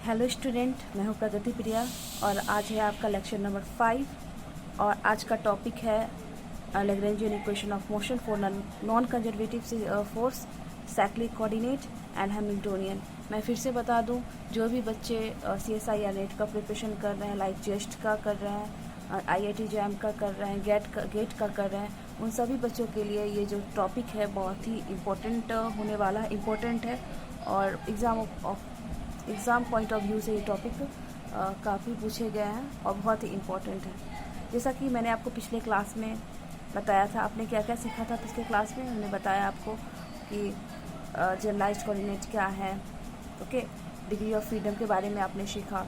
Hello student, मैं हूं प्रगति प्रिया और आज है आपका लेक्चर नंबर 5 और आज का टॉपिक है Lagrangian equation of motion for non conservative force, cyclic coordinate and Hamiltonian. मैं फिर से बता दूं, जो भी बच्चे CSI या नेट का प्रिपरेशन कर रहे हैं, लाइक जेस्ट का कर रहे हैं, IIT जैम का कर रहे हैं, गेट का कर रहे हैं, उन सभी बच्चों के लिए ये जो टॉपिक है बहुत ही इम्पोर्टेंट होने वाला है, इम्पोर्टेंट है और एग्ज़ाम पॉइंट ऑफ व्यू से ये टॉपिक काफ़ी पूछे गए हैं और बहुत ही इम्पोर्टेंट है। जैसा कि मैंने आपको पिछले क्लास में बताया था, आपने क्या क्या सीखा था पिछले क्लास में। हमने बताया आपको कि जनरलाइज्ड कोऑर्डिनेट क्या है, ओके, डिग्री ऑफ फ्रीडम के बारे में आपने सीखा,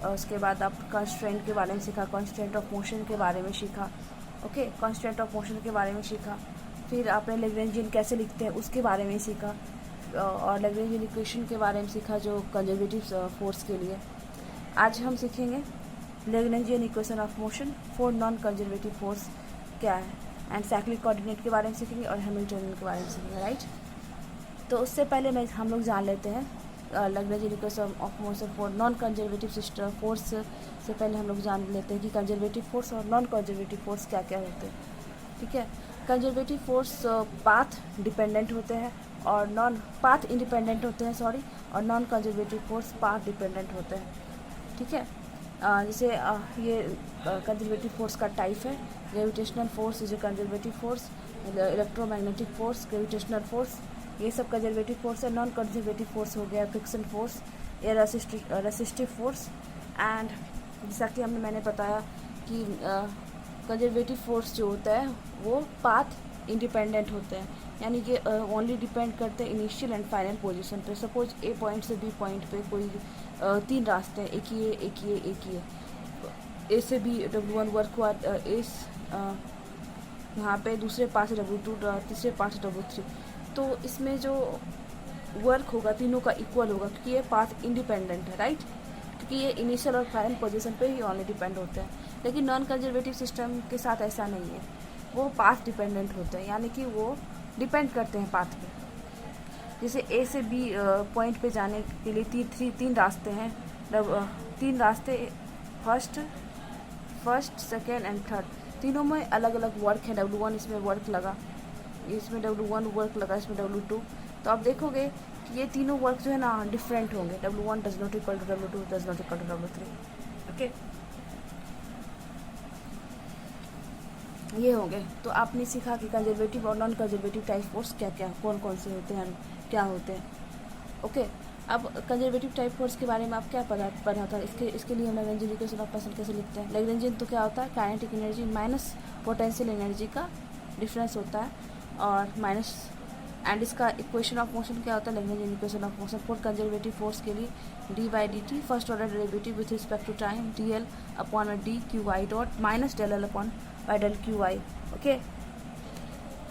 उसके बाद आप कंस्ट्रेंट के बारे में सीखा, कंस्ट्रेंट ऑफ मोशन के बारे में सीखा, ओके, कंस्ट्रेंट ऑफ मोशन के बारे में सीखा। फिर आपने लैग्रेंजियन कैसे लिखते हैं उसके बारे में सीखा और लैग्रेंजियन इक्वेशन के बारे में सीखा जो कंजर्वेटिव फोर्स के लिए। आज हम सीखेंगे Lagrangian equation of motion for non conservative force क्या है, एंड साइक्लिक कोऑर्डिनेट के बारे में सीखेंगे और हैमिल्टोनियन के बारे में सीखेंगे, राइट। तो उससे पहले हम लोग जान लेते हैं Lagrangian equation of motion for non conservative system force से पहले हम लोग जान लेते हैं कि कंजर्वेटिव फोर्स और नॉन कंजर्वेटिव फोर्स क्या क्या होते हैं, ठीक है। कंजर्वेटिव फोर्स पाथ डिपेंडेंट होते हैं और नॉन पाथ इंडिपेंडेंट होते हैं, और non conservative force path dependent होते हैं, ठीक है। जैसे ये कंजर्वेटिव फोर्स का टाइप है, gravitational force is a conservative force, electromagnetic force, gravitational force, ये सब कंजर्वेटिव फोर्स है। नॉन कंजर्वेटिव फोर्स हो गया friction force, air resistive force, and जैसा कि मैंने बताया कि कंजर्वेटिव फोर्स जो होता है वो पाथ इंडिपेंडेंट होते हैं, यानी कि ओनली डिपेंड करते हैं इनिशियल एंड फाइनल पोजीशन पे। सपोज ए पॉइंट से बी पॉइंट पे कोई 3 रास्ते हैं, एक ही है। ए से बी W1 वर्क हुआ, यहाँ पे दूसरे पास से W2, तीसरे पास से W3, तो इसमें जो वर्क होगा तीनों का इक्वल होगा क्योंकि ये पाथ इंडिपेंडेंट है, राइट, क्योंकि ये इनिशियल और फाइनल पोजीशन पे ही ओनली डिपेंड होते हैं। लेकिन नॉन कंजर्वेटिव सिस्टम के साथ ऐसा नहीं है, वो पाथ डिपेंडेंट होते हैं, यानी कि वो डिपेंड करते हैं पाथ पे। जैसे ए से बी पॉइंट पे जाने के लिए तीन रास्ते हैं, 3 रास्ते, फर्स्ट सेकेंड एंड थर्ड, तीनों में अलग अलग वर्क है। W1 इसमें वर्क लगा, इसमें W1 वर्क लगा, इसमें W2, तो आप देखोगे कि ये तीनों वर्क जो है ना डिफरेंट होंगे। W1 does not equal to W2, does not equal to W3, okay, ये होंगे। तो आपने सीखा कि कंजर्वेटिव और नॉन कंजर्वेटिव टाइप फोर्स क्या क्या, कौन कौन से होते हैं, क्या होते हैं, ओके। अब कंजर्वेटिव टाइप फोर्स के बारे में आप क्या पढ़ा था, इसके लिए हम लैग्रेंजियन इक्वेशन ऑफ मोशन कैसे लिखते हैं। लैग्रेंजियन तो क्या होता है, kinetic energy minus potential energy का डिफरेंस होता है और माइनस, एंड इसका इक्वेशन ऑफ मोशन क्या होता है, Lagrangian equation of motion for conservative force के लिए d/dt first order derivative with respect to time dl upon dqi dot minus del upon by del qi, okay,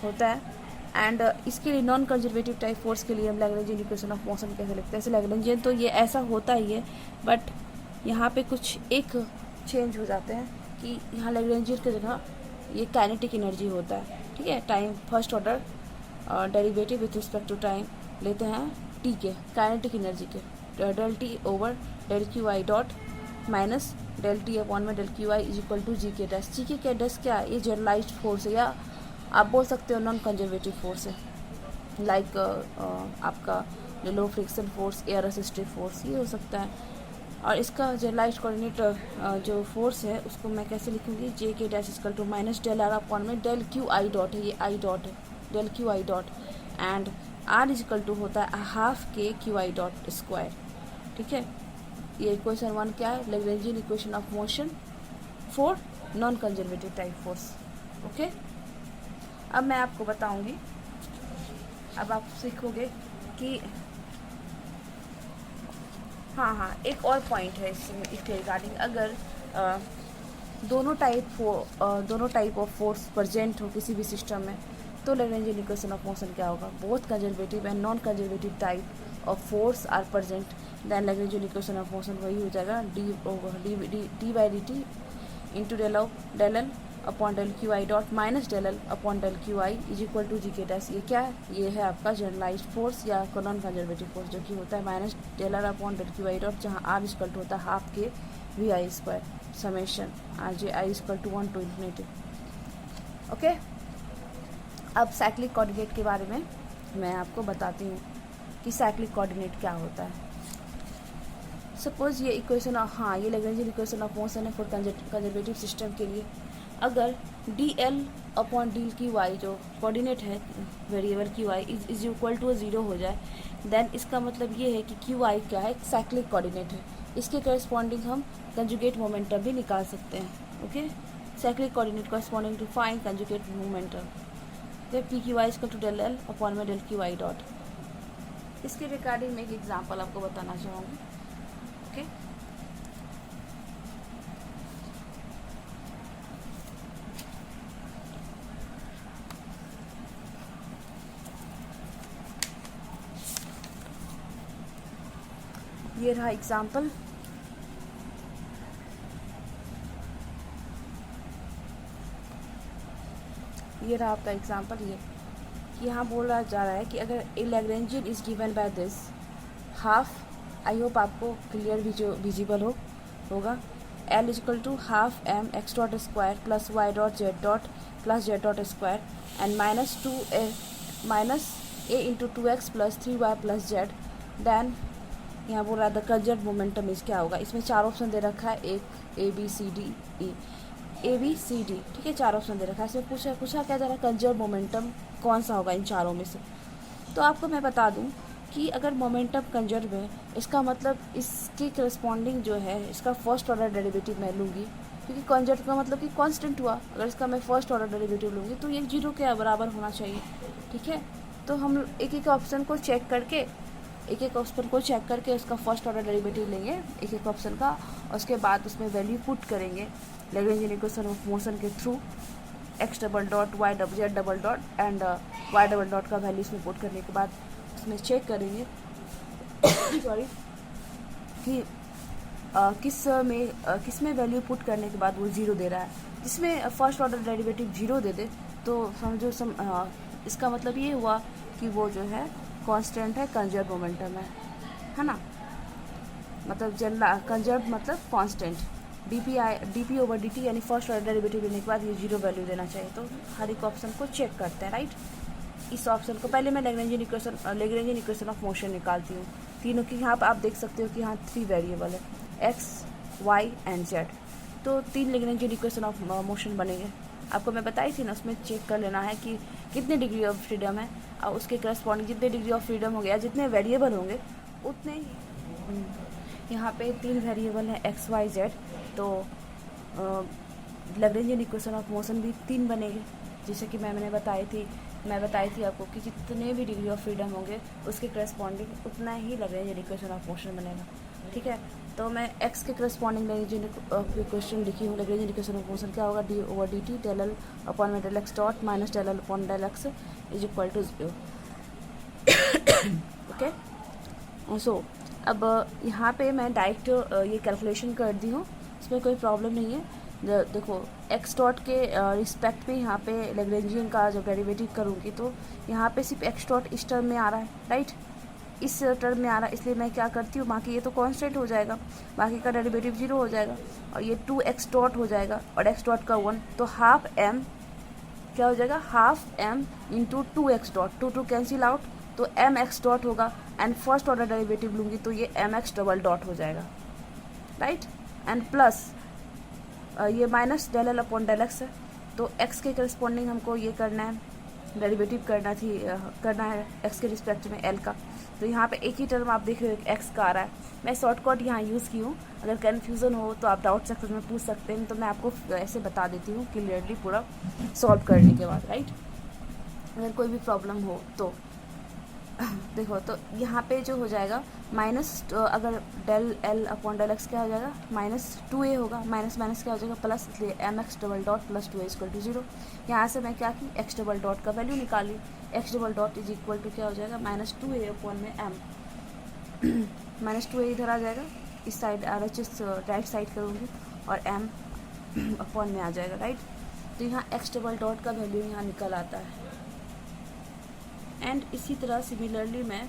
होता है। And इसके लिए नॉन कंजर्वेटिव टाइप फोर्स के लिए हम Lagrangian equation of motion कैसे लिखते हैं। ऐसे लैग्रेंजियन तो ये ऐसा होता ही है, बट यहाँ पे कुछ एक चेंज हो जाते हैं कि यहाँ लैग्रेंजियन की जगह ये काइनेटिक एनर्जी होता है, ठीक है। Time first order derivative with respect to time लेते हैं टी के, काइनेटिक एनर्जी के, del t over del qi dot minus del t upon में del qi is equal to G के डैश। जी के डैश क्या है, ये जनरलाइज्ड फोर्स है, या आप बोल सकते हो नॉन कंजर्वेटिव फोर्स है, लाइक आपका लो friction force, air resistive force, ये हो सकता है। और इसका जनरलाइज्ड कोऑर्डिनेट जो फोर्स है उसको मैं कैसे लिखूँगी, j k dash equal to minus del r upon में del qi डॉट है, ये आई डॉट है, del qi dot, and r equal to होता है हाफ के qi डॉट स्क्वायर, ठीक है। ये इक्वेशन 1 क्या है, Lagrangian equation of motion for non conservative type force, okay. अब मैं आपको बताऊंगी, अब आप सीखोगे कि हाँ एक और पॉइंट है इसके रिगार्डिंग, अगर दोनों टाइप ऑफ फोर्स प्रेजेंट हो किसी भी सिस्टम में तो लैग्रेंजियन इक्वेशन ऑफ मोशन क्या होगा, both conservative and non conservative type of force are present, then Lagrangian equation of motion वही हो जाएगा d/dt into del L upon del Q I dot minus del L upon del Q I is equal to G के dash. ये क्या है? ये है आपका जनरलाइज्ड फोर्स या नॉन कंजर्वेटिव फोर्स, जो कि होता है minus del are upon del Q I dot, जहाँ आर इक्वल टू होता है half k v i square summation r j i equal to 1 to infinity. Okay, अब साइक्लिक कोऑर्डिनेट के बारे में मैं आपको बताती हूँ कि साइक्लिक कोऑर्डिनेट क्या होता है। सपोज ये इक्वेशन, हाँ ये लैग्रेंजियन इक्वेशन ऑफ मोशन है फॉर कंजर्वेटिव सिस्टम के लिए। अगर d l upon d q y जो कोऑर्डिनेट है variable q y is equal to 0 हो जाए, देन इसका मतलब ये है कि क्यू वाई क्या है? साइक्लिक कोऑर्डिनेट है। इसके करस्पॉन्डिंग हम कंजुगेट मोमेंटम भी निकाल सकते हैं। Okay, cyclic coordinate corresponding to find conjugate momentum, जब P Q Y equal to del L upon में डेल क्यू वाई डॉट। इसके रिगार्डिंग में एक एग्जाम्पल आपको बताना चाहूँगी। ओके, ये रहा एग्जाम्पल। ये रहा आपका एग्जाम्पल। ये यहाँ बोला जा रहा है कि अगर a Lagrangian is given by this half, I hope आपको क्लियर विजिबल होगा, L is equal to half M x dot square plus Y dot Z dot plus Z dot square and minus A into 2x plus 3y plus Z. Then यहाँ बोल रहा है the conserve momentum is क्या होगा। इसमें 4 option दे रखा है, एक a b c d e, a b c d, ठीक है, 4 ऑप्शन दे रखा है। इसमें पूछा क्या जा रहा है? कंजर्व मोमेंटम कौन सा होगा इन चारों में से। तो आपको मैं बता दूं कि अगर मोमेंटम कंजर्व है, इसका मतलब इसके करस्पॉन्डिंग जो है इसका फर्स्ट ऑर्डर डेरिवेटिव मैं लूँगी, क्योंकि कंजर्व का मतलब कि कांस्टेंट हुआ। अगर इसका मैं फर्स्ट ऑर्डर डेरिवेटिव लूँगी तो ये 0 के बराबर होना चाहिए, ठीक है। तो हम एक एक ऑप्शन को चेक करके उसका फर्स्ट ऑर्डर डेरिवेटिव लेंगे एक एक ऑप्शन का, और उसके बाद उसमें वैल्यू पुट करेंगे लैग्रेंजियन इक्वेशन ऑफ मोशन के थ्रू। X double dot y double z double dot and y double dot का वैल्यू इसमें पुट करने के बाद उसमें चेक करेंगे सॉरी कि किस में वैल्यू पुट करने के बाद वो 0 दे रहा है। जिसमें फर्स्ट ऑर्डर डेरिवेटिव 0 दे दे तो समझो इसका मतलब ये हुआ कि वो जो है कांस्टेंट है, कंजर्व मोमेंटम है ना। मतलब जनरल कंजर्व मतलब constant, D over D T, यानी फर्स्ट ऑर्डर डेरिवेटिव लेने के बाद ये 0 वैल्यू देना चाहिए। तो हर एक ऑप्शन को चेक करते हैं, राइट। इस ऑप्शन को पहले मैं लैग्रेंजियन इक्वेशन ऑफ मोशन निकालती हूँ तीनों की। यहाँ पर आप देख सकते हो कि यहाँ 3 वेरिएबल है, एक्स वाई एंड जेड। तो 3 लैग्रेंजियन इक्वेशन ऑफ मोशन बनेंगे। आपको मैं बताई थी ना, उसमें चेक कर लेना है कि कितने डिग्री ऑफ फ्रीडम है, और उसके करस्पॉन्डिंग जितने डिग्री ऑफ फ्रीडम हो गया, जितने वेरिएबल होंगे उतने ही। यहाँ पे 3 वेरिएबल हैं एक्स वाई जेड, तो लैग्रेंजियन इक्वेशन ऑफ मोशन भी 3 बनेंगे। जैसे कि मैं बताई थी आपको कि जितने भी डिग्री ऑफ फ्रीडम होंगे उसके करस्पॉन्डिंग उतना ही लैग्रेंजियन इक्वेशन ऑफ मोशन बनेगा, ठीक है। तो मैं एक्स के करस्पॉन्डिंग लैग्रेंजियन इक्वेशन लिखी हूँ। लैग्रेंजियन इक्वेशन ऑफ मोशन क्या होगा? D over D T del L upon में del X dot minus del L upon del X is equal to 0। Okay, so अब यहाँ पे मैं डायरेक्ट ये कैलकुलेशन कर दी हूँ, इसमें कोई प्रॉब्लम नहीं है। देखो एक्स डॉट के रिस्पेक्ट पे यहाँ पे लैग्रेंजियन का जब डेरिवेटिव करूँगी तो यहाँ पे सिर्फ एक्स डॉट इस टर्म में आ रहा है, राइट, इस टर्म में आ रहा है। इसलिए मैं क्या करती हूँ, बाकी ये तो कांस्टेंट हो जाएगा, बाकी का डेरिवेटिव 0 हो जाएगा, और ये 2x डॉट हो जाएगा और x डॉट का 1, तो हाफ m क्या हो जाएगा? Half m into 2x dot, 2 cancel out, तो mx डॉट होगा। एंड फर्स्ट ऑर्डर डेरिवेटिव लूँगी तो ये mx डबल डॉट हो जाएगा, राइट। एंड प्लस ये minus del L upon del x है, तो x के करस्पॉन्डिंग हमको ये करना है, डेरिवेटिव करना है x के रिस्पेक्ट में l का। तो यहाँ पे एक ही टर्म आप देख रहे हो x का आ रहा है। मैं शॉर्टकट यहाँ यूज़ की हूँ, अगर कन्फ्यूज़न हो तो आप डाउट सेक्शन में पूछ सकते हैं, तो मैं आपको ऐसे बता देती हूँ क्लियरली पूरा सॉल्व करने के बाद, राइट। अगर कोई भी प्रॉब्लम हो तो देखो, तो यहाँ पे जो हो जाएगा माइनस, अगर del L upon del x क्या हो जाएगा? -2a होगा, माइनस माइनस क्या हो जाएगा? प्लस, इसलिए m x double dot plus 2a equal to 0। यहाँ से मैं क्या की, एक्स डबल डॉट का वैल्यू निकाली, x double dot is equal to क्या हो जाएगा? -2a अपॉन में m, -2a इधर आ जाएगा, इस साइड RHS राइट साइड करूँगी और m अपॉन में आ जाएगा, राइट। तो यहाँ एक्स डबल डॉट का वैल्यू यहाँ निकल आता है। एंड इसी तरह सिमिलरली मैं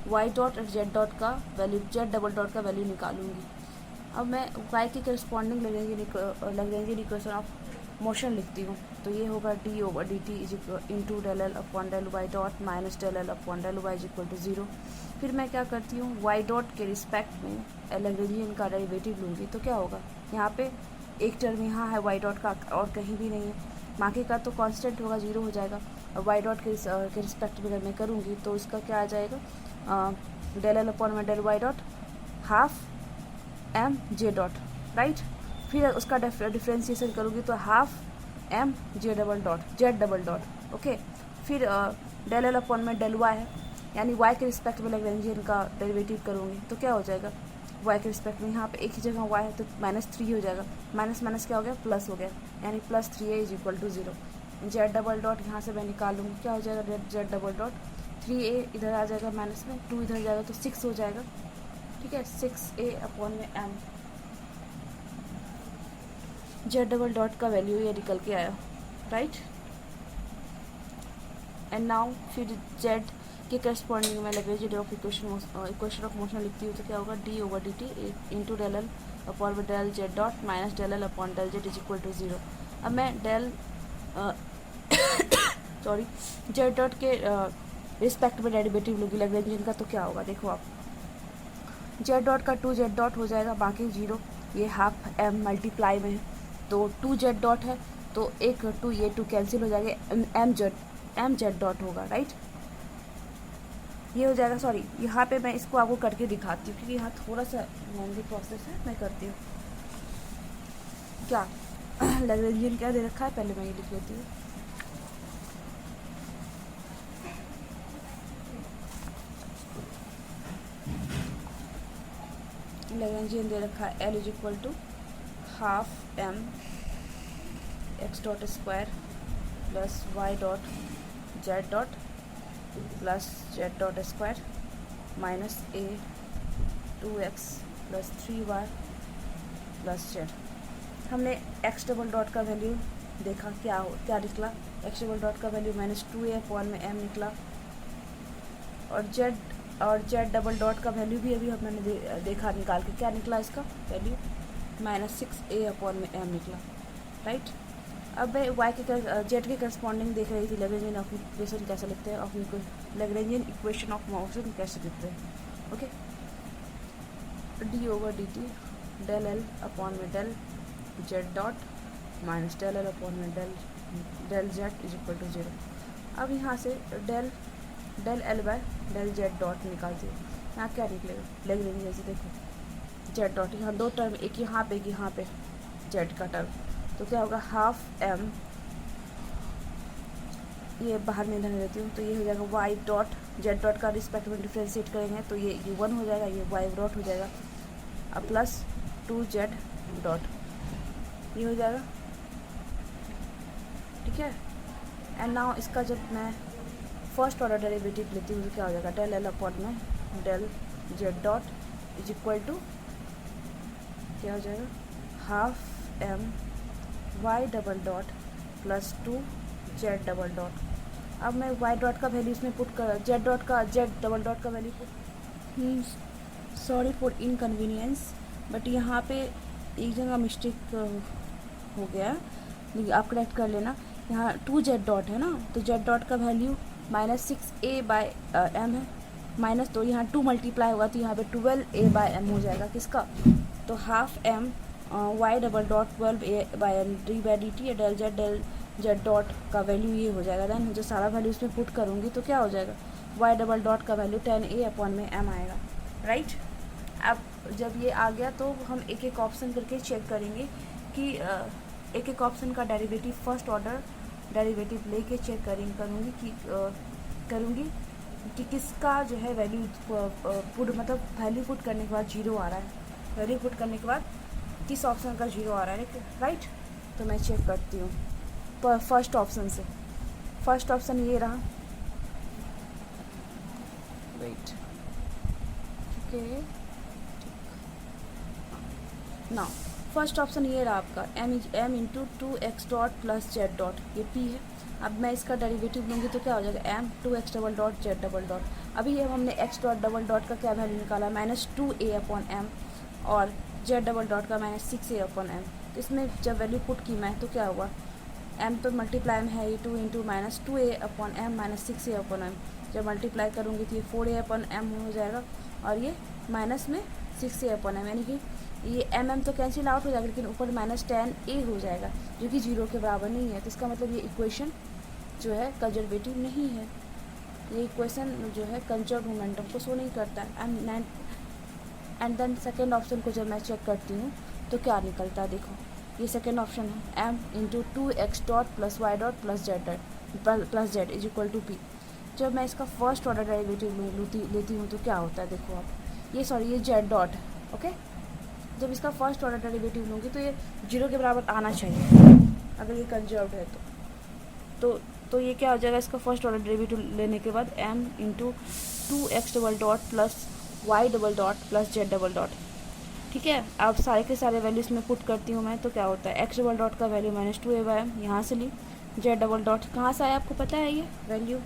वाई डॉट और जेड डॉट का वैल्यू, जेड डबल डॉट का वैल्यू निकालूंगी। अब मैं वाई के corresponding Lagrangian equation of motion लिखती हूँ। तो ये होगा D over D T is into del L upon del y dot minus del L upon del y is equal to 0। फिर मैं क्या करती हूँ, वाई डॉट के रिस्पेक्ट में लैग्रेंजियन का डेरिवेटिव लूँगी। तो क्या होगा, यहाँ पे एक टर्म यहाँ है वाई डॉट का और कहीं भी नहीं है, बाकी का तो कांस्टेंट होगा, 0 हो जाएगा। और वाई डॉट के रिस्पेक्ट में अगर मैं करूँगी तो इसका क्या आ जाएगा, डेल एल अपॉन में del y dot half m j dot, right. फिर उसका डिफ्रेंशिएशन करूँगी तो half m j double dot, z double dot, okay. फिर डेल एल अपॉन में डेल वाई है, यानी वाई के रिस्पेक्ट में लैग्रेंजियन का डेरिवेटिव करूँगी तो क्या हो जाएगा, वाई के रिस्पेक्ट में यहाँ पे एक ही जगह वाई है तो -3 हो जाएगा, माइनस माइनस क्या हो गया, प्लस हो गया, यानी +3a is equal to 0। Z double dot यहाँ से मैं निकालूंगी, क्या हो जाएगा, जेड डबल डॉट 3a इधर आ जाएगा माइनस में, 2 इधर जाएगा तो 6 हो जाएगा, ठीक है। 6a अपॉन में m, जेड डबल डॉट का वैल्यू ये निकल के आया, राइट। एंड नाउ फिर जेड के करस्पॉन्डिंग में Lagrangian of equation of motion लिखती हूँ। तो क्या होगा, D over D T into del L upon में del Z dot minus del L upon del Z is equal to 0। अब मैं डेल जेड डॉट के रिस्पेक्ट में डेरिवेटिव लूँगी लैग्रेंजियन का। तो क्या होगा, देखो आप, जेड डॉट का 2 जेड डॉट हो जाएगा, बाकी 0, ये हाफ एम मल्टीप्लाई में है तो 2 जेड डॉट है तो एक 2 ये 2 कैंसिल हो जाएगा, एम जेड डॉट होगा, राइट। ये हो जाएगा, सॉरी यहाँ पे मैं इसको आपको करके दिखाती हूँ क्योंकि यहाँ थोड़ा सा लेंथी प्रोसेस है, मैं करती हूँ। क्या लैग्रेंजियन क्या दे रखा है, पहले मैं ये लिख लेती हूँ। लैग्रेंजियन दे रखा है l is equal to half M x dot square plus Y dot Z dot plus Z dot square minus a 2x plus 3y plus z. हमने एक्स डबल डॉट का वैल्यू देखा, क्या निकला, एक्स डबल डॉट का value -2a upon में m निकला। और z double dot का वैल्यू भी अभी हमने देखा निकाल के, क्या निकला इसका वैल्यू, -6a अपॉन में m निकला, राइट। अब मैं वाई के जेड के करस्पॉन्डिंग देख रही थी, लैग्रेंजियन ऑफ इक्वेशन कैसे लिखते हैं, लैग्रेंजियन इक्वेशन ऑफ मोशन कैसे लिखते हैं, okay. D over D T del L upon में del Z dot minus del L upon में del Z is equal to 0। अब यहाँ से del L by del Z dot निकालती हूँ, यहाँ क्या निकलेगा, लैग्रेंजियन से देखो, जेड डॉट यहाँ 2 टर्म, एक यहाँ पे जेड का टर्म, तो क्या होगा, हाफ एम, ये बाहर में रहने देती हूँ, तो ये हो जाएगा वाई डॉट जेड डॉट का रिस्पेक्ट में डिफ्रेंशिएट करेंगे तो ये 1 हो जाएगा, ये वाई डॉट हो जाएगा, अब प्लस 2 जेड डॉट, ये हो जाएगा, ठीक है। एंड नाउ इसका जब मैं फर्स्ट ऑर्डर डेरिवेटिव लेती हूँ तो क्या हो जाएगा, डेल एल अपॉन में del Z dot is equal to क्या हो जाएगा, half m y double dot plus 2 z double dot. अब मैं वाई डॉट का वैल्यू इसमें पुट कर, जेड डबल डॉट का value put, sorry for inconvenience, but यहाँ पे एक जगह मिस्टेक हो गया, आप करेक्ट कर लेना। यहाँ 2 जेड डॉट है ना, तो जेड डॉट का वैल्यू -6a बाय m है, माइनस तो यहाँ 2 मल्टीप्लाई होगा तो यहाँ पे 12a बाय m हो जाएगा, किसका, तो half m y double dot 12a by m d by d T del Z dot का वैल्यू ये हो जाएगा। देन मुझे सारा वैल्यू इसमें पुट करूँगी तो क्या हो जाएगा, वाई डबल डॉट का वैल्यू 10a अपॉन में m आएगा, राइट। अब जब ये आ गया तो हम एक एक ऑप्शन करके चेक करेंगे कि एक एक ऑप्शन का डेरिवेटिव फर्स्ट ऑर्डर डेरिवेटिव लेके चेक करूँगी कि किसका जो है वैल्यू वैल्यू पुट करने के बाद 0 आ रहा है, वैल्यू पुट करने के बाद किस ऑप्शन का 0 आ रहा है, राइट। तो मैं चेक करती हूँ फर्स्ट ऑप्शन से, फर्स्ट ऑप्शन ये रहा, वेट, ओके ना, फर्स्ट ऑप्शन ये रहा आपका m into 2x dot plus Z dot, ये p है। अब मैं इसका डेरिवेटिव लूँगी तो क्या हो जाएगा m 2x double dot z double dot. अभी ये हमने x डॉट डबल डॉट का क्या वैल्यू निकाला, -2a/m, और जेड डबल डॉट का -6a/m। तो इसमें जब वैल्यू पुट की मैं तो क्या हुआ, m तो मल्टीप्लाई में है, ये 2 इंटू -2a/m -6a/m। जब मल्टीप्लाई करूँगी तो ये 4a/m हो जाएगा, और ये माइनस में 6a/m, यानी कि ये m तो कैंसिल आउट हो जाएगा, लेकिन ऊपर -10a हो जाएगा जो कि 0 के बराबर नहीं है। तो इसका मतलब ये इक्वेशन जो है कंजर्वेटिव नहीं है, ये इक्वेशन जो है कंजर्व मोमेंटम को शो नहीं करता है। एंड देन सेकेंड ऑप्शन को जब मैं चेक करती हूँ तो क्या निकलता है, देखो ये सेकेंड ऑप्शन है m into 2x dot plus Y dot plus z is equal to p। जब मैं इसका फर्स्ट ऑर्डर डेरिवेटिव लेती हूँ तो क्या होता है, देखो आप ये जेड डॉट है, ओके। जब इसका फर्स्ट ऑर्डर डेरिवेटिव लूँगी तो ये 0 के बराबर आना चाहिए अगर ये कंजर्व्ड है तो ये क्या हो जाएगा, इसका फर्स्ट ऑर्डर डेरिवेटिव लेने के बाद m into 2x double dot plus y double dot plus z double dot, ठीक है। अब सारे के सारे वैल्यूज़ में पुट करती हूँ मैं तो क्या होता है, x डबल डॉट का वैल्यू -2a/m यहाँ से ली, जेड डबल डॉट कहाँ से आया आपको पता है, ये वैल्यू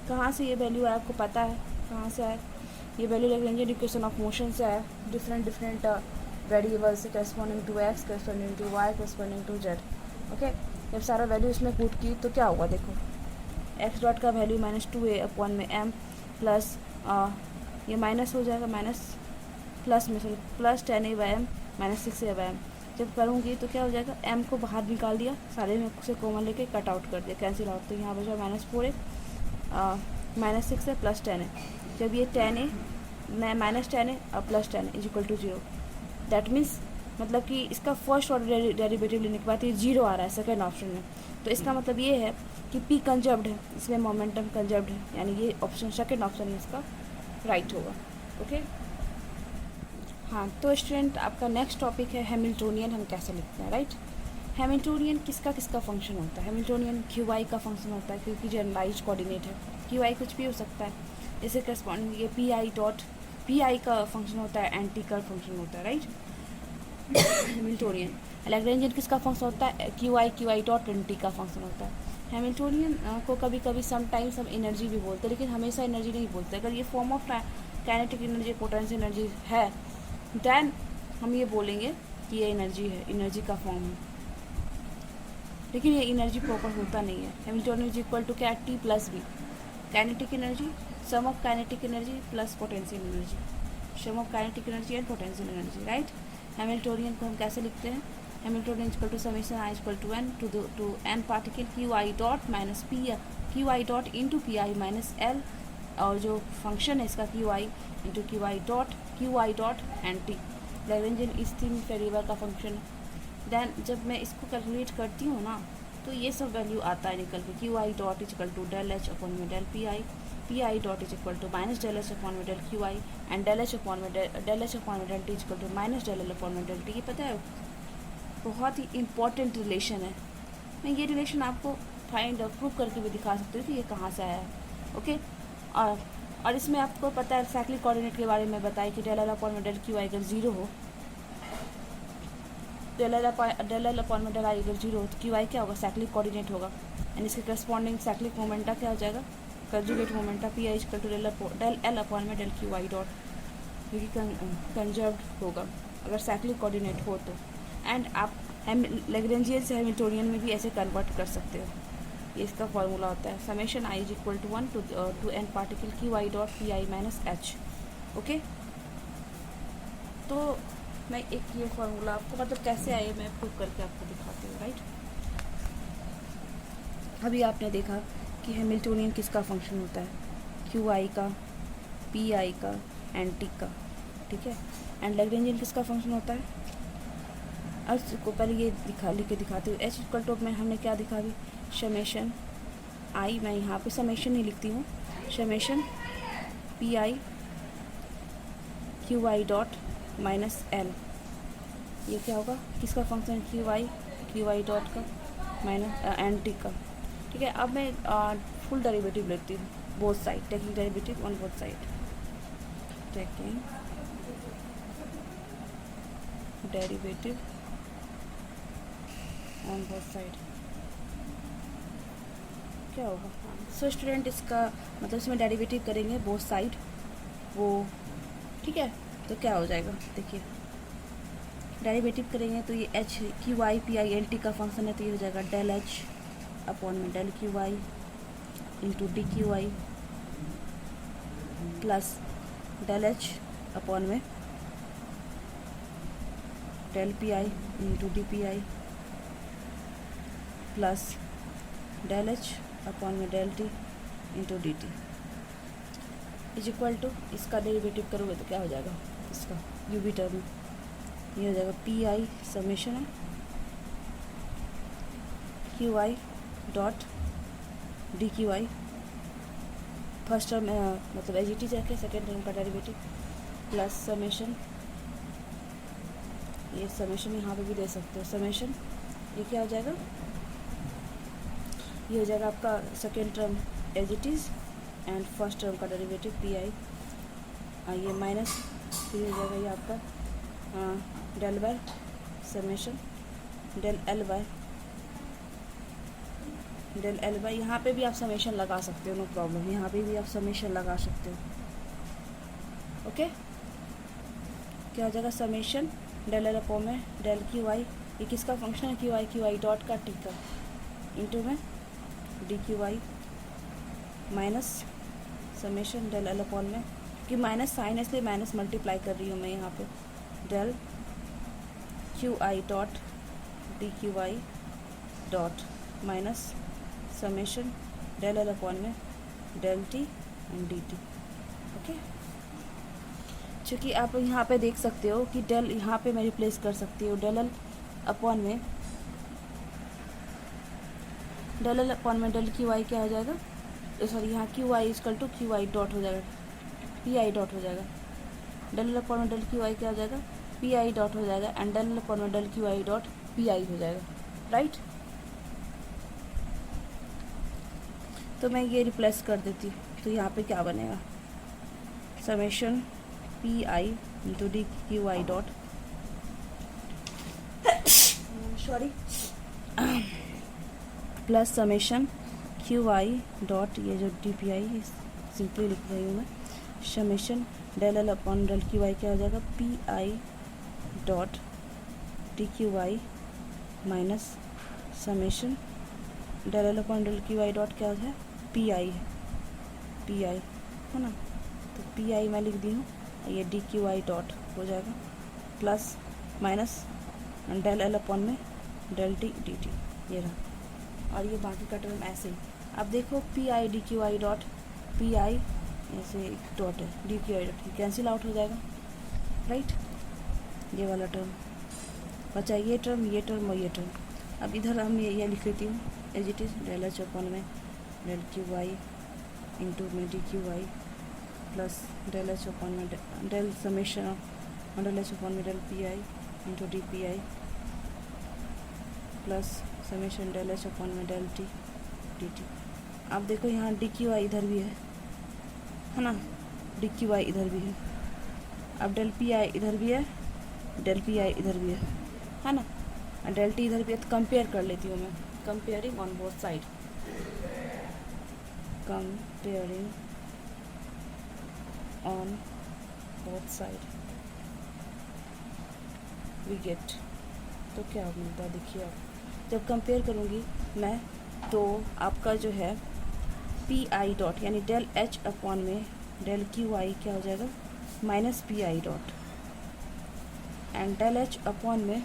कहाँ से, ये वैल्यू आया आपको पता है कहाँ से आया, ये value Lagrangian equation of motion से आया, डिफरेंट वेरिएबल्स से corresponding to x, corresponding to y, corresponding to z, okay. जब सारा वैल्यू इसमें पुट की तो क्या हुआ, देखो x डॉट का वैल्यू -2a/m प्लस ये माइनस हो जाएगा, माइनस प्लस में सॉरी प्लस 10a/m -6a/m। जब करूँगी तो क्या हो जाएगा, m को बाहर निकाल दिया, सारे में से कॉमन लेके कट आउट कर दिया, कैंसिल आउट, तो यहाँ बचा -4a -6 है प्लस 10 है। जब ये 10 है -10 है और plus 10 is equal to 0, that means मतलब कि इसका फर्स्ट ऑर्डर डेरिवेटिव लेने के बाद ये 0 आ रहा है सेकेंड ऑप्शन में। तो इसका मतलब ये है कि p कंजर्व्ड है, इसमें मोमेंटम कंजर्व्ड है, यानी ये ऑप्शन सेकेंड ऑप्शन है इसका राइट होगा, ओके। हाँ, तो स्टूडेंट आपका नेक्स्ट टॉपिक है हैमिल्टोनियन हम कैसे लिखते हैं, राइट। हैमिल्टोनियन किसका फंक्शन होता है, हैमिल्टोनियन QI का फंक्शन होता है, क्योंकि जनरलाइज कोऑर्डिनेट है, QI कुछ भी हो सकता है। इसे करस्पॉन्डिंग ये PI का फंक्शन होता है, एंटी का फंक्शन होता है, राइट। हैमिल्टोनियन लैग्रेंजियन किसका फंक्शन होता है, QI डॉट एंटी का फंक्शन होता है। हैमिल्टोनियन को कभी कभी समटाइम्स हम एनर्जी भी बोलते हैं, लेकिन हमेशा एनर्जी नहीं बोलते। अगर ये form of kinetic energy, potential energy है, देन हम ये बोलेंगे कि ये एनर्जी है, एनर्जी का फॉर्म है, लेकिन ये एनर्जी प्रॉपर होता नहीं है। हैमिल्टोनियन इज इक्वल टू क्या, T plus B, kinetic energy, sum of kinetic energy plus potential energy, sum of kinetic energy and potential energy, right. Hamiltonian को हम कैसे लिखते हैं, Hamiltonian equal to summation I equal to n to n particle QI dot minus P, QI dot into PI minus L, और जो function है इसका QI इंटू QI dot and T, Lagrangian इस तीन वेरिएबल का फंक्शन है। देन जब मैं इसको कैलकुलेट करती हूँ ना तो ये सब वैल्यू आता है निकल के, QI dot is equal to del H upon में del PI dot is equal to minus del H upon में del QI and del H upon में del T is equal to minus del L upon में del T। ये पता है बहुत ही important relation है, मैं ये रिलेशन आपको प्रूव करके भी दिखा सकती हूँ कि ये कहाँ से आया है, ओके। और इसमें आपको पता है साइक्लिक कोऑर्डिनेट के बारे में बताया कि डेल L अपॉन में डेल QI अगर 0 हो, डेल L अपॉन में डेल I अगर 0 हो तो QI क्या होगा, साइक्लिक कोऑर्डिनेट होगा, एंड इसके करस्पॉन्डिंग साइक्लिक मोमेंटा क्या हो जाएगा, conjugate momenta PI equal to del L upon में डेल QI डॉट, जो कि कंजर्व्ड होगा अगर साइक्लिक कोऑर्डिनेट हो तो। एंड आप लैग्रेंजियन से हैमिल्टोनियन में भी ऐसे कन्वर्ट कर सकते हो, ये इसका फॉर्मूला होता है, summation I is equal to 1 to n particle QI dot PI minus H, okay. तो मैं एक ये फॉर्मूला आपको मतलब कैसे आए मैं प्रूव करके आपको दिखाती हूँ, राइट। अभी आपने देखा कि हैमिल्टोनियन किसका फंक्शन होता है, QI का, PI का, एंड T का, ठीक है। एंड लैग्रेंजियन किसका फंक्शन होता है, और को पहले ये लिख के दिखाती हूँ, H इक्वल टू में हमने क्या दिखा दी, समेशन I, मैं यहाँ पे समेशन नहीं लिखती हूँ, summation PI QI dot minus L, ये क्या होगा, किसका फंक्शन, QI डॉट का माइनस एंड T का, ठीक है। अब मैं फुल डेरिवेटिव लेती हूँ, both side, taking derivative on both side, taking derivative on both side क्या होगा। सो स्टूडेंट इसका मतलब इसमें डेरिवेटिव करेंगे बोथ साइड वो, ठीक है। तो क्या हो जाएगा देखिए, डेरिवेटिव करेंगे तो ये H Q I P I L T का फंक्शन है, तो ये हो जाएगा डेल एच अपॉन में del Q I into D Q I plus del H upon में del P I into D P I plus del H upon में del T into D T is equal to, इसका derivative करोगे तो क्या हो जाएगा, इसका you B term ये हो जाएगा पी आई समेशन है q I dot D Q I, first term मतलब एज इट इज रखे, सेकेंड टर्म का डेरिवेटिव प्लस समेशन, ये समेशन यहाँ पे भी दे सकते हो समेशन, ये क्या हो जाएगा, ये हो जाएगा आपका second term as it is and first term का डेरिवेटिव पी आई, ये माइनस फिर हो जाएगा ये आपका del by summation del L by, यहाँ पे भी आप समेशन लगा सकते हो, नो प्रॉब्लम, यहाँ पे भी आप समेशन लगा सकते हो। ओके, क्या हो जाएगा समेशन डेल एल अपॉन में डेल क्यू आई, ये किसका फंक्शन है क्यू आई डॉट का टी का इंटू में D Q i minus summation del L upon में, कि माइनस साइन है इसलिए माइनस मल्टीप्लाई कर रही हूँ मैं यहाँ पे, del Q I dot D Q I dot minus summation del L upon में del T and D T. Okay, चूँकि आप यहाँ पे देख सकते हो कि डेल यहाँ पे मैं रिप्लेस कर सकती हूँ डेल एल अपॉन में डेल क्यू आई क्या हो जाएगा, सॉरी यहाँ q i equal to q I dot हो जाएगा, पी आई डॉट हो जाएगा, डेल एल अपॉन में डेल क्यू आई क्या हो जाएगा, पी आई डॉट हो जाएगा एंड डेल एल अपॉन में del Q I dot P i हो जाएगा, राइट। तो मैं ये रिप्लेस कर देती, तो यहाँ पे क्या बनेगा, summation P I into D Q I dot sorry plus summation Q I dot ये जो डी पी आई सिंपली लिख रही हूँ मैं, summation del L upon del Q i क्या हो जाएगा, p i dot D Q i minus summation del L upon del Q I dot क्या है, पी आई है ना, तो पी आई मैं लिख दी हूँ, ये डी क्यू आई डॉट हो जाएगा plus minus del L upon में डेल टी डी टी, ये रहा, और ये बाकी का टर्म ऐसे ही। अब देखो P I D Q I dot P I ऐसे एक डॉट है D Q I dot, cancel out हो जाएगा, राइट, ये वाला टर्म बचा, ये टर्म और ये टर्म। अब इधर हम ये लिख लेती हूँ as it is del H upon में डेल क्यू आई इंटू में D Q I plus del H upon में del summation del H upon में del P I into D P I plus summation del H upon में del T D T. अब देखो यहाँ D Q I इधर भी है ना, डी क्यू आई इधर भी है, अब डेल पी आई इधर भी है, डेल पी आई इधर भी है ना, डेल टी इधर भी है, तो कंपेयर कर लेती हूँ मैं, comparing on both side, comparing on both side we get, तो क्या मिलता है देखिए, आप जब कंपेयर करूँगी मैं तो आपका जो है पी आई डॉट यानी डेल एच अपॉन में डेल क्यू आई क्या हो जाएगा, minus p i dot and del H upon में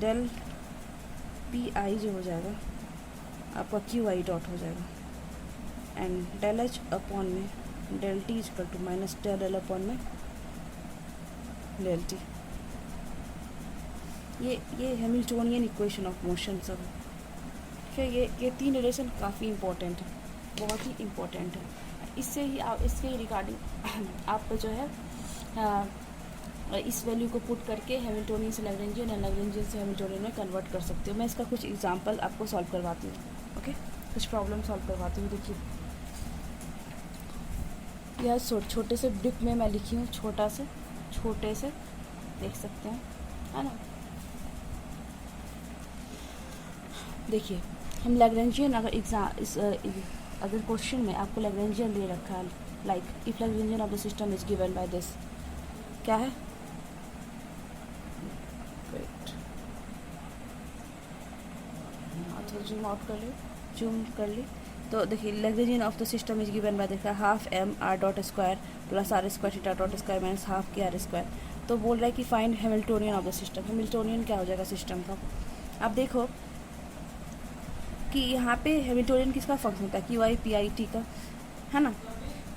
डेल पी आई जो हो जाएगा आपका क्यू आई डॉट हो जाएगा एंड डेल एच अपॉन में del t equal to minus del L upon में डेल टी। ये हैमिल्टोनियन इक्वेशन ऑफ मोशन सब है। ये तीन रिलेशन काफ़ी इम्पोर्टेंट है, बहुत ही इम्पोर्टेंट है। इससे ही आप इसके रिगार्डिंग आप जो है इस वैल्यू को पुट करके हैमिल्टोनियन से लैग्रेंजियन या लैग्रेंजियन से हैमिल्टोनियन में कन्वर्ट कर सकते हो। मैं इसका कुछ एग्जांपल आपको सॉल्व करवाती हूँ, ओके, कुछ प्रॉब्लम सॉल्व करवाती हूँ। देखिए यह छोटे से डिप में मैं लिखी हूँ, छोटे से देख सकते हैं, है ना। देखिए हम लैग्रेंजियन अगर अगर क्वेश्चन में आपको लैग्रेंजियन दे रखा है, like if Lagrangian of the system is given by this, क्या है, जूम आउट कर ली, जूम कर ली। तो देखिए Lagrangian of the system is given by देखा half M R dot square plus R square theta dot square minus half के are square. तो बोल रहा है कि find Hamiltonian of the system. Hamiltonian क्या हो जाएगा सिस्टम का। आप देखो कि यहाँ पे हैमिल्टोनियन किसका फंक्शन होता है, q I P I T का, है ना।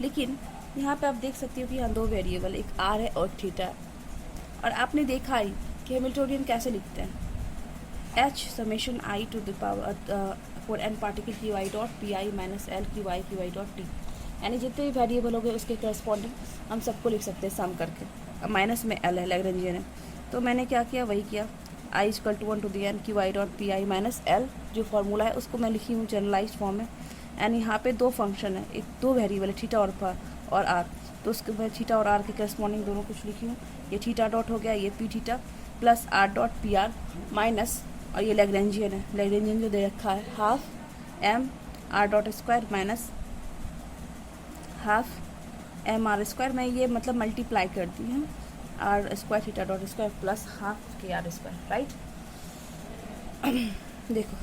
लेकिन यहाँ पे आप देख सकते हो कि यहाँ दो वेरिएबल, एक आर है और थीटा है। और आपने देखा ही कि हैमिल्टोनियन कैसे लिखते हैं, h summation i to the power for n particle q I dot P I minus l q I dot t. यानी जितने भी वेरिएबल हो गए उसके करस्पॉन्डिंग हम सबको लिख सकते हैं सम करके। अब माइनस में एल है, लैग्रेंजियन है, तो मैंने क्या किया, वही किया, I equal to 1 to the N Q I dot P I minus L, जो फार्मूला है उसको मैं लिखी हूँ जनरलाइज फॉर्म में। एंड यहाँ पे दो फंक्शन है, एक दो वेरिएबल है थीटा और आर, तो उसके मैं थीटा और आर के करस्पॉन्डिंग दोनों कुछ लिखी हूँ। ये थीटा डॉट हो गया, ये p theta plus r dot p r minus, और ये लैग्रेंजियन है, लैग्रेंजियन जो दे रखा है half M R dot square minus half M r square. मैं ये मतलब मल्टीप्लाई कर दी हूँ, r square theta dot square plus half के आर स्क्वायर, राइट। देखो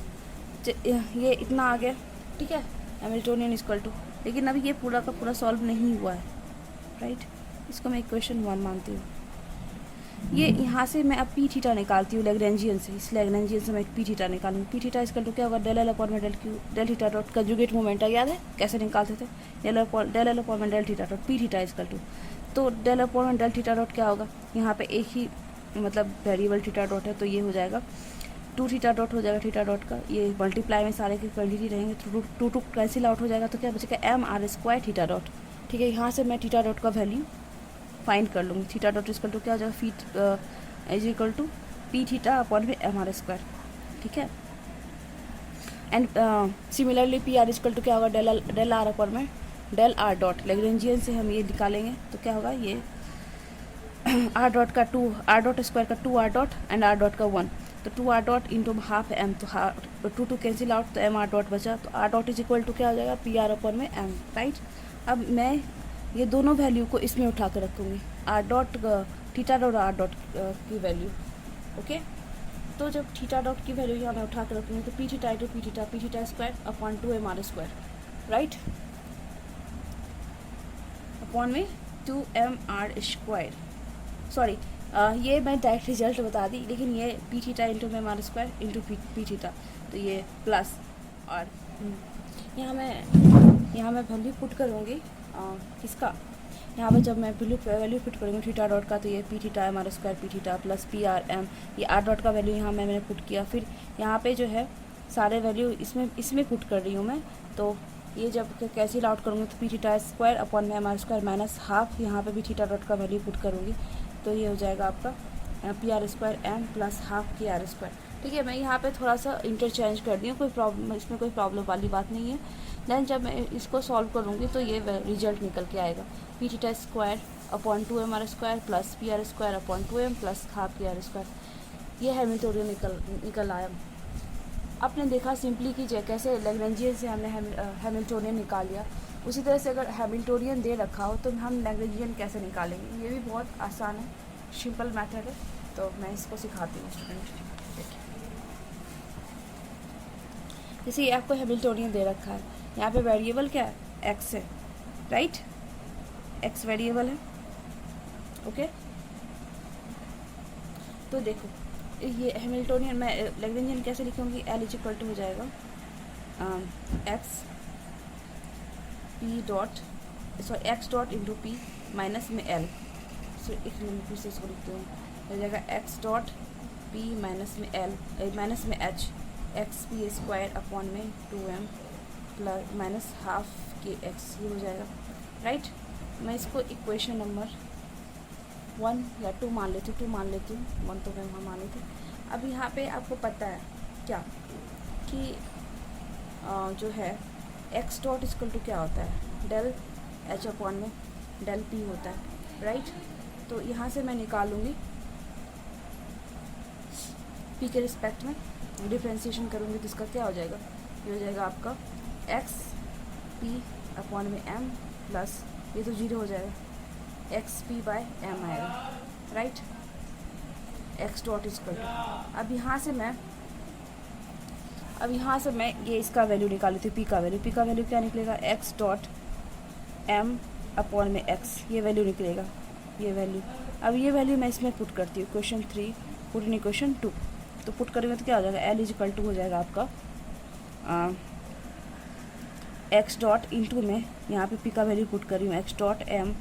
ये इतना आ गया, ठीक है, हैमिल्टोनियन इक्वल टू। लेकिन अभी ये पूरा का पूरा सॉल्व नहीं हुआ है, राइट। इसको मैं इक्वेशन 1 मानती हूँ। ये यहाँ से मैं अब पी थीटा निकालती हूँ लैग्रेंजियन से, इस लैग्रेंजियन से मैं पी थीटा निकालूंगी। पी थीटा इक्वल टू क्या होगा, डेल एल अपॉन में del Q, del theta dot conjugate moment है, याद है कैसे निकालते थे, डेल एल अपॉन में del theta dot P theta equal to. तो डेल अपॉन में डेल थीटा डॉट क्या होगा, यहाँ पे एक ही मतलब वेरिएबल थीटा डॉट है, तो ये हो जाएगा 2 थीटा डॉट हो जाएगा थीटा डॉट का, ये मल्टीप्लाई में सारे के क्वांटिटी रहेंगे, तो 2 कैंसिल आउट हो जाएगा, तो क्या बचेगा m r square theta dot, ठीक है। यहाँ से मैं थीटा डॉट का वैल्यू फाइंड कर लूँगी। थीटा डॉट इक्वल टू क्या हो जाएगा, feet is equal to p theta upon में एम आर स्क्वायर, ठीक है। And similarly p r equal to क्या होगा, डेल आर अपॉन में डेल आर डॉट, लैग्रेंजियन से हम ये निकालेंगे तो क्या होगा, ये आर डॉट का 2, आर डॉट स्क्वायर का 2 r dot and r dot का 1, तो 2 r dot into half m, तो 2 कैंसिल आउट, तो एम आर डॉट बचा, तो r dot is equal to क्या हो जाएगा, पी आर अपॉन में एम, राइट। अब मैं ये दोनों वैल्यू को इसमें उठा कर रखूँगी, R dot theta dot R dot की वैल्यू, ओके। तो जब थीटा डॉट की वैल्यू यहाँ मैं उठा कर रखूँगी, तो p theta square upon 2 m r square, right, upon में 2 एम आर स्क्वायर, सॉरी ये मैं डायरेक्ट रिजल्ट बता दी, लेकिन ये p theta into m r square into p theta, तो ये प्लस, और यहाँ मैं वैल्यू पुट करूँगी किसका, यहाँ पर जब मैं वैल्यू पुट करूँगी थीटा डॉट का, तो ये p theta m r square p theta plus p r m, ये आर डॉट का वैल्यू यहाँ मैंने पुट किया। फिर यहाँ पे जो है सारे वैल्यू इसमें पुट कर रही हूँ मैं, तो ये जब कैंसिल आउट करूँगी तो पी थीटा स्क्वायर अपॉन में m r square minus half, यहाँ पे भी थीटा डॉट का वैल्यू पुट करूँगी, तो ये हो जाएगा आपका p r square m plus half के आर स्क्वायर, ठीक है। मैं यहाँ पे थोड़ा सा इंटरचेंज कर दी हूँ, कोई प्रॉब्लम इसमें कोई प्रॉब्लम वाली बात नहीं है। देन जब मैं इसको सॉल्व करूँगी तो ये रिजल्ट निकल के आएगा, p theta square upon 2 m r square plus p r square upon 2 m plus half के आर स्क्वायर, ये हैमिल्टोनियन निकल आया। आपने देखा सिंपली कि कैसे लैग्रेंजियन से हमने हैमिल्टोनियन निकाल लिया, उसी तरह से अगर हैमिल्टोनियन दे रखा हो तो हम लैग्रेंजियन कैसे निकालेंगे, ये भी बहुत आसान है, सिंपल मेथड है। तो मैं इसको सिखाती हूँ स्टूडेंट। देखिए जैसे ये आपको हैमिल्टोनियन दे रखा है, यहाँ पे वेरिएबल क्या है, एक्स है, राइट, एक्स वेरिएबल है, ओके। तो देखो ये हैमिल्टोनियन मैं लैग्रेंजियन कैसे लिखूँगी, एल इज इक्वल टू हो जाएगा x P dot sorry x dot into P minus में एल, सो एक मिनट फिर से इसको लिखते हूँ, हो जाएगा एक्स डॉट पी माइनस में एल माइनस में H x P square upon में 2m plus minus half k x, ये हो जाएगा, राइट। मैं इसको इक्वेशन नंबर 1 या 2 मान लेती हूँ, 1 तो मैं वहाँ मानी थी। अब यहाँ पे आपको पता है क्या कि जो है एक्स डॉट इक्वल टू क्या होता है, डेल एच अपॉन में डेल पी होता है, राइट। तो यहाँ से मैं निकालूंगी पी के रिस्पेक्ट में डिफ्रेंसिएशन करूँगी तो इसका क्या हो जाएगा, ये हो जाएगा आपका एक्स पी अपॉन में एम प्लस ये तो जीरो हो जाएगा, एक्स पी बाय एम आएगा, right. X dot equal to अब यहाँ से मैं ये इसका वैल्यू निकाली थी, पी का वैल्यू क्या निकलेगा, एक्स डॉट एम अपॉन में एक्स, ये वैल्यू निकलेगा, ये वैल्यू। अब ये वैल्यू मैं इसमें पुट करती हूँ, क्वेश्चन 3 पुट इन क्वेश्चन 2, तो पुट करेंगे तो क्या हो जाएगा, एल इज इक्वल टू हो जाएगा आपका एक्स डॉट इंटू में यहाँ पे पी का वैल्यू पुट कर रही हूँ, x dot m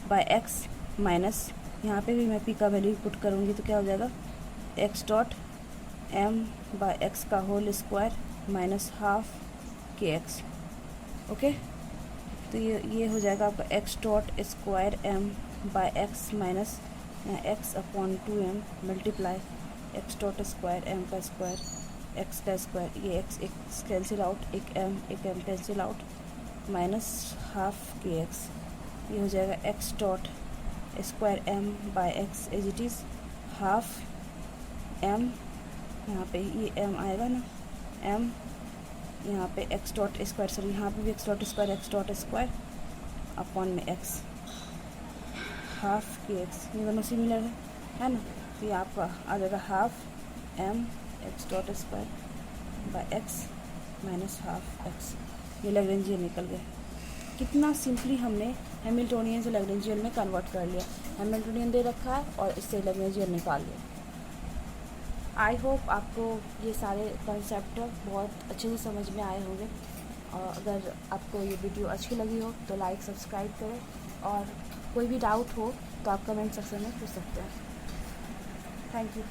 by x minus यहाँ पे भी मैं पी का वैल्यू पुट करूँगी तो क्या हो जाएगा, x dot m by x का whole square minus half k x. Okay, तो ये हो जाएगा आपका x dot square m by x minus x upon 2m multiply x dot square m का स्क्वायर एक्स का स्क्वायर, ये एक्स कैंसिल आउट, एक m cancel out minus half k x, ये हो जाएगा x dot square m by x as it is half m, यहाँ पे ये एम आएगा ना, एम यहाँ पे एक्स डॉट स्क्वायर, सॉरी यहाँ पे भी एक्स डॉट स्क्वायर अपॉन में एक्स हाफ के एक्स, ये दोनों सिमिलर है ना, तो ये आपका आ जाएगा half M x dot square by x minus half x, ये लैग्रेंजियन निकल गया। कितना सिंपली हमने हैमिल्टोनियन से लैग्रेंजियन में कन्वर्ट कर लिया, हैमिल्टोनियन दे रखा है और इससे लैग्रेंजियन निकाल लिया। आई होप आपको ये सारे कंसेप्ट बहुत अच्छे से समझ में आए होंगे, और अगर आपको ये वीडियो अच्छी लगी हो तो लाइक सब्सक्राइब करें, और कोई भी डाउट हो तो आप कमेंट सेक्शन में पूछ सकते हैं। Thank you.